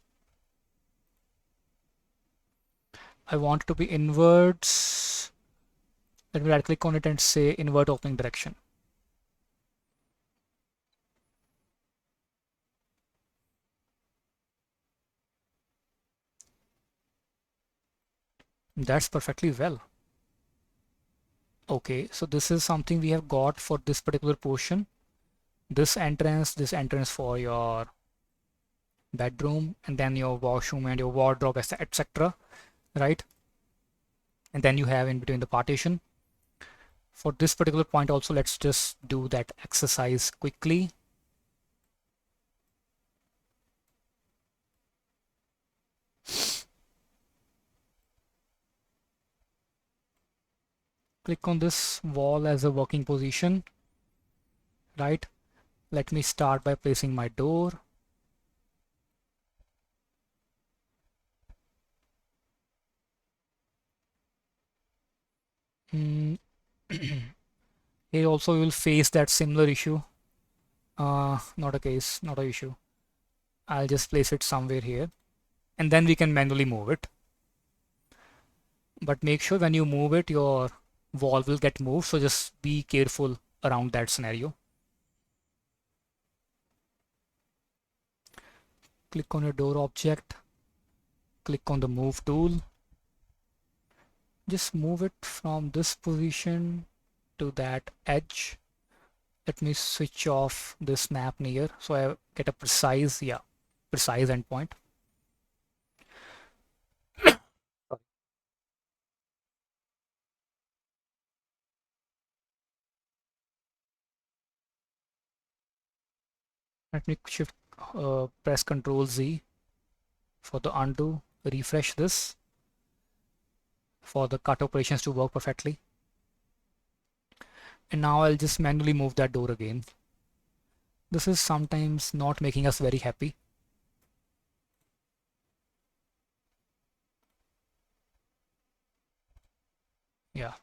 I want it to be inwards. Let me right click on it and say invert opening direction. That's perfectly well. Okay, so this is something we have got for this particular portion. This entrance for your bedroom, and then your washroom and your wardrobe, etc. Right? And then you have in between the partition. For this particular point also, let's just do that exercise quickly. Click on this wall as a working position, right? Let me start by placing my door. Mm. Here also we will face that similar issue. Not a case, not a issue. I'll just place it somewhere here, and then we can manually move it. But make sure when you move it, your wall will get moved. So just be careful around that scenario. Click on your door object. Click on the move tool. Just move it from this position to that edge. Let me switch off the snap near so I get a precise endpoint. Let me press Ctrl Z for the undo, refresh this for the cut operations to work perfectly. And now I'll just manually move that door again. This is sometimes not making us very happy. Yeah,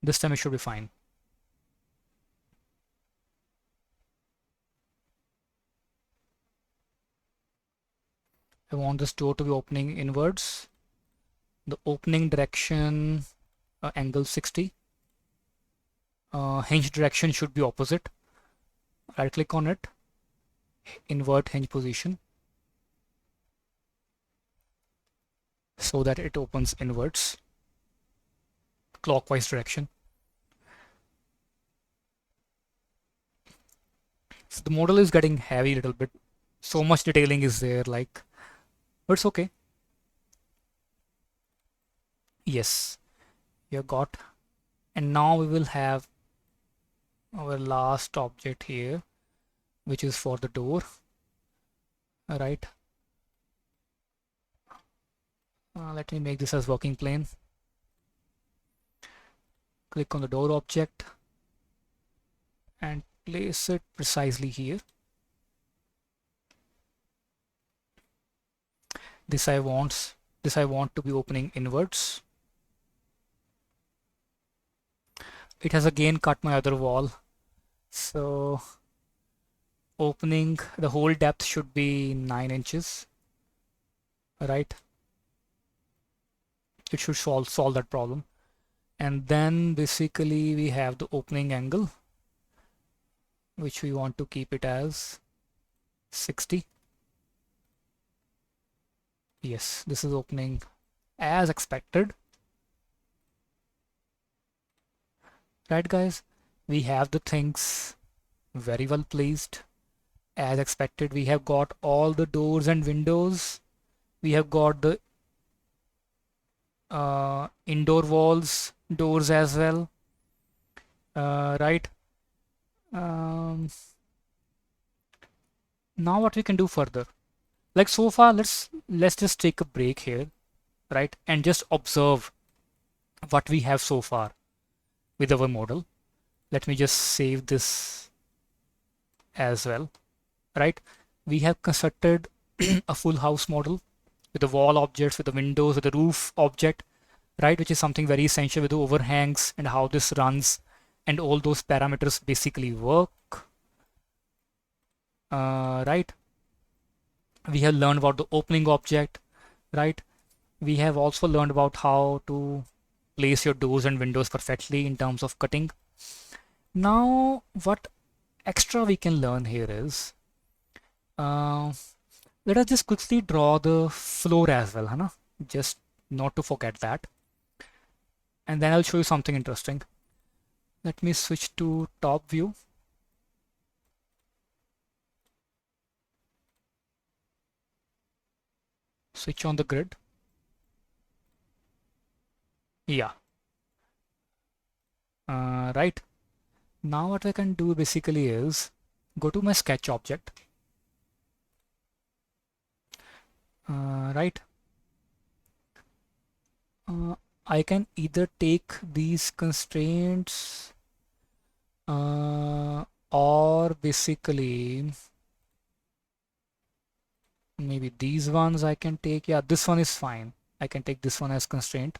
this time it should be fine. I want this door to be opening inwards. The opening direction angle 60. Hinge direction should be opposite. Right click on it, invert hinge position so that it opens inwards, clockwise direction. So the model is getting heavy a little bit. So much detailing is there, like, but it's okay. Yes, you got. And now we will have our last object here, which is for the door. All right. Let me make this as working plane. Click on the door object and place it precisely here. This I want to be opening inwards. It has again cut my other wall. So opening, the whole depth should be 9 inches. Right? It should solve that problem. And then basically we have the opening angle, which we want to keep it as 60. Yes, this is opening as expected. Right, guys? We have the things very well placed as expected. We have got all the doors and windows. We have got the indoor walls, doors as well. Right? Now what we can do further? Like so far, let's just take a break here, right? And just observe what we have so far with our model. Let me just save this as well, right? We have constructed a full house model with the wall objects, with the windows, with the roof object, right? Which is something very essential with the overhangs and how this runs and all those parameters basically work, right? We have learned about the opening object, right? We have also learned about how to place your doors and windows perfectly in terms of cutting. Now, what extra we can learn here is, let us just quickly draw the floor as well, just not to forget that. and then I'll show you something interesting. Let me switch to top view. Switch on the grid. Yeah. Right. Now what I can do basically is go to my sketch object. Right. I can either take these constraints or basically maybe these ones I can take. Yeah, this one is fine. I can take this one as constraint.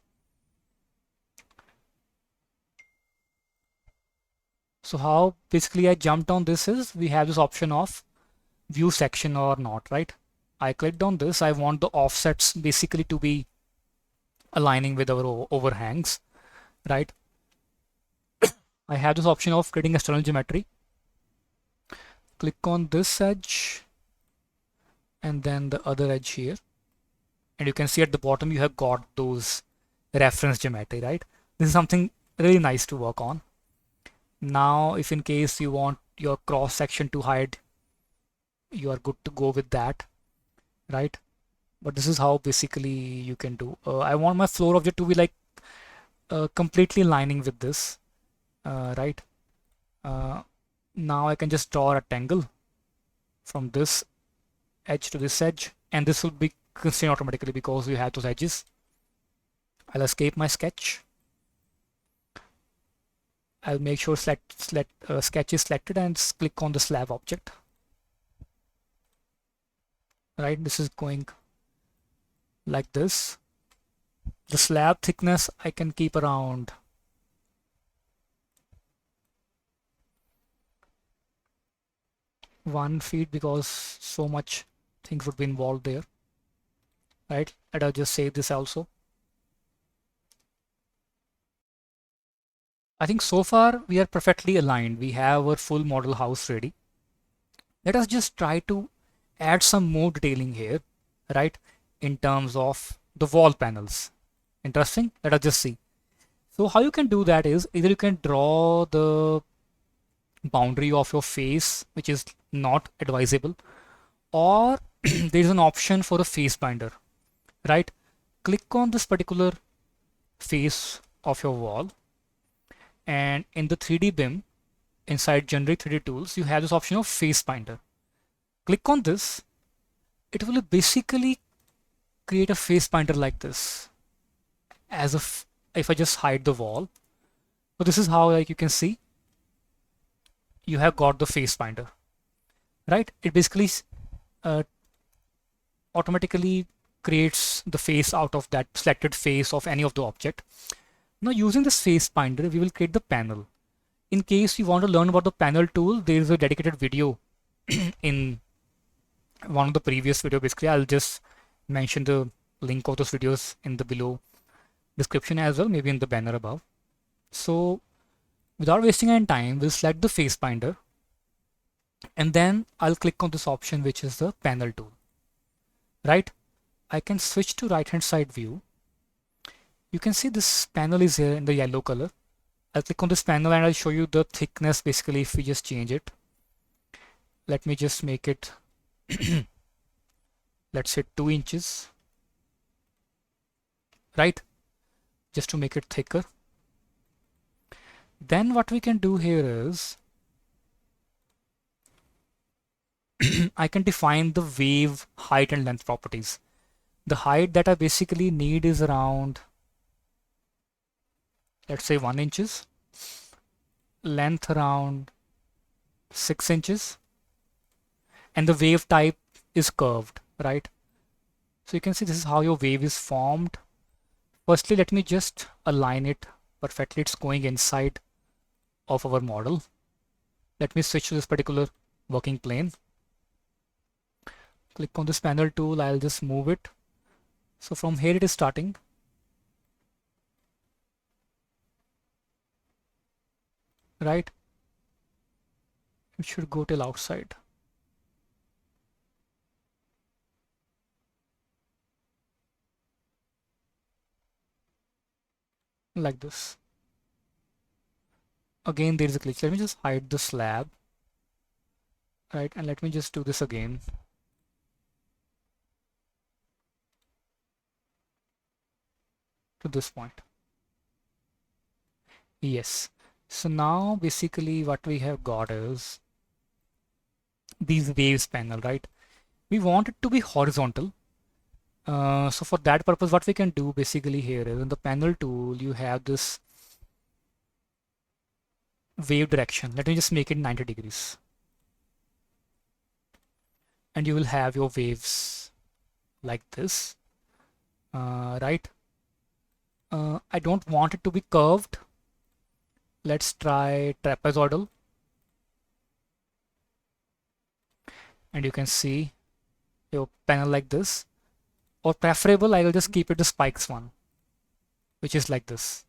So how basically I jumped on this is we have this option of view section or not, right? I clicked on this. I want the offsets basically to be aligning with our overhangs, right? I have this option of creating external geometry. Click on this edge and then the other edge here. And you can see at the bottom you have got those reference geometry, right? This is something really nice to work on. Now, if in case you want your cross section to hide, you are good to go with that, right? But this is how basically you can do. I want my floor object to be like completely lining with this, right? Now I can just draw a rectangle from this edge to this edge, and this will be constrained automatically because we have those edges. I'll escape my sketch. I'll make sure sketch is selected and click on the slab object. Right, this is going like this. The slab thickness I can keep around 1 feet because so much things would be involved there. Right, and I'll just save this also. I think so far we are perfectly aligned. We have our full model house ready. Let us just try to add some more detailing here, right? In terms of the wall panels. Interesting. Let us just see. So how you can do that is either you can draw the boundary of your face, which is not advisable, or there is an option for a face binder, right? Click on this particular face of your wall, and in the 3D BIM, inside Generate 3D Tools, you have this option of face binder. Click on this. It will basically create a face binder like this, as if I just hide the wall. So this is how, like, you can see you have got the face binder, right? It basically uh, automatically creates the face out of that selected face of any of the object. Now using this face binder, we will create the panel. In case you want to learn about the panel tool, there is a dedicated video in one of the previous video. Basically, I'll just mention the link of those videos in the below description as well, maybe in the banner above. So without wasting any time, we'll select the face binder and then I'll click on this option, which is the panel tool, right? I can switch to right hand side view. You can see this panel is here in the yellow color. I'll click on this panel and I'll show you the thickness basically if we just change it. Let me just make it let's say 2 inches, right? Just to make it thicker. Then what we can do here is I can define the wave height and length properties. The height that I basically need is around, let's say 1 inches, length around 6 inches, and the wave type is curved, right? So you can see this is how your wave is formed. Firstly, let me just align it perfectly. It's going inside of our model. Let me switch to this particular working plane. Click on this panel tool. I'll just move it. So from here it is starting. Right? It should go till outside. like this. Again, there is a glitch. Let me just hide the slab, right? And let me just do this again. To this point. Yes. So now basically what we have got is these waves panel, right? We want it to be horizontal. So for that purpose, what we can do basically here is in the panel tool, you have this wave direction. Let me just make it 90 degrees. And you will have your waves like this, right? I don't want it to be curved. Let's try trapezoidal. And you can see your panel like this. Or preferable, I will just keep it the spikes one, which is like this.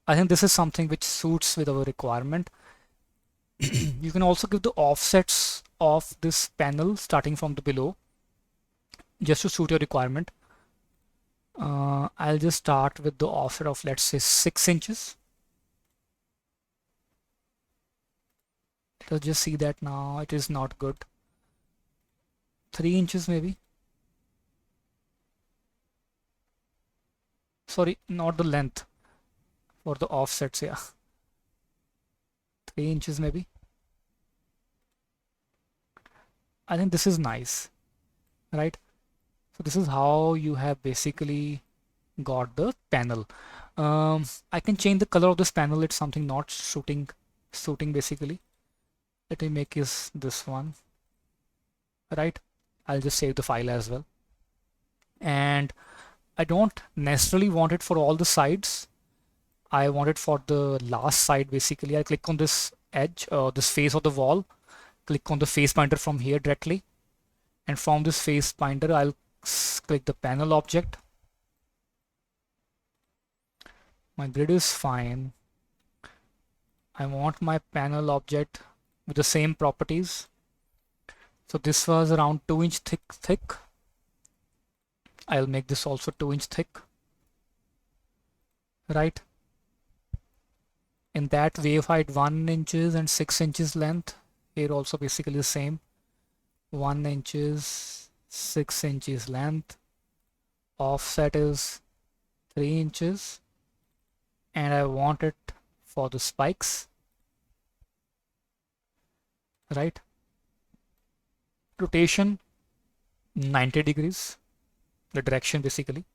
I think this is something which suits with our requirement. You can also give the offsets of this panel starting from the below, just to suit your requirement. I'll just start with the offset of, let's say, 6 inches. Let's just see that now it is not good. 3 inches maybe. Sorry, not the length, for the offsets, yeah. 3 inches maybe. I think this is nice, right? So this is how you have basically got the panel. I can change the color of this panel. It's something not suiting basically. Let me make this one, right? I'll just save the file as well. And I don't necessarily want it for all the sides. I want it for the last side basically. I click on this edge, this face of the wall, click on the face pointer from here directly. And from this face pointer, I'll click the panel object. My grid is fine. I want my panel object with the same properties. So this was around 2 inch thick. I'll make this also 2 inch thick, right? In that wave height 1 inches and 6 inches length. Here also basically the same. 1 inches, 6 inches length. Offset is 3 inches. And I want it for the spikes, right? Rotation 90 degrees, the direction basically,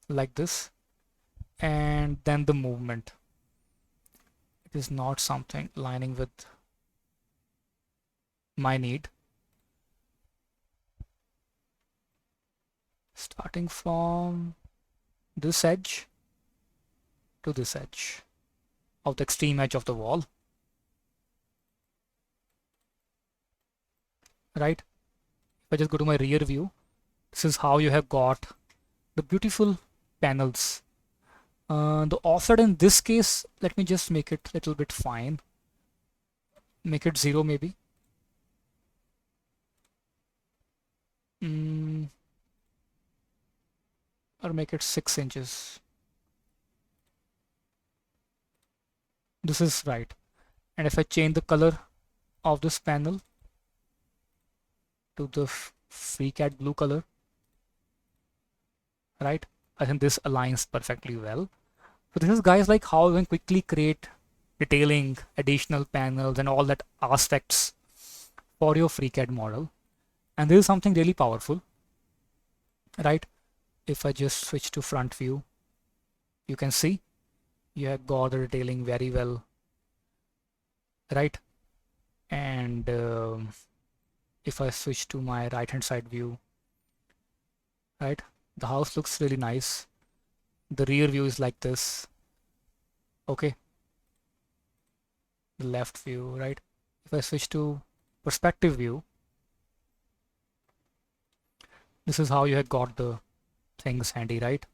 like this. And then the movement, it is not something aligning with my need. Starting from this edge to this edge of the extreme edge of the wall, right? If I just go to my rear view, this is how you have got the beautiful panels. The offset in this case, let me just make it a little bit fine. Make it 0 maybe. Or make it 6 inches. This is right. And if I change the color of this panel to the FreeCAD blue color, right? I think this aligns perfectly well. So this is, guys, like how you can quickly create detailing, additional panels and all that aspects for your FreeCAD model. And this is something really powerful, right? If I just switch to front view, you can see you have got the detailing very well, right? And if I switch to my right hand side view, right, the house looks really nice. The rear view is like this. Okay, the left view, right? If I switch to perspective view, this is how you have got the things handy, right?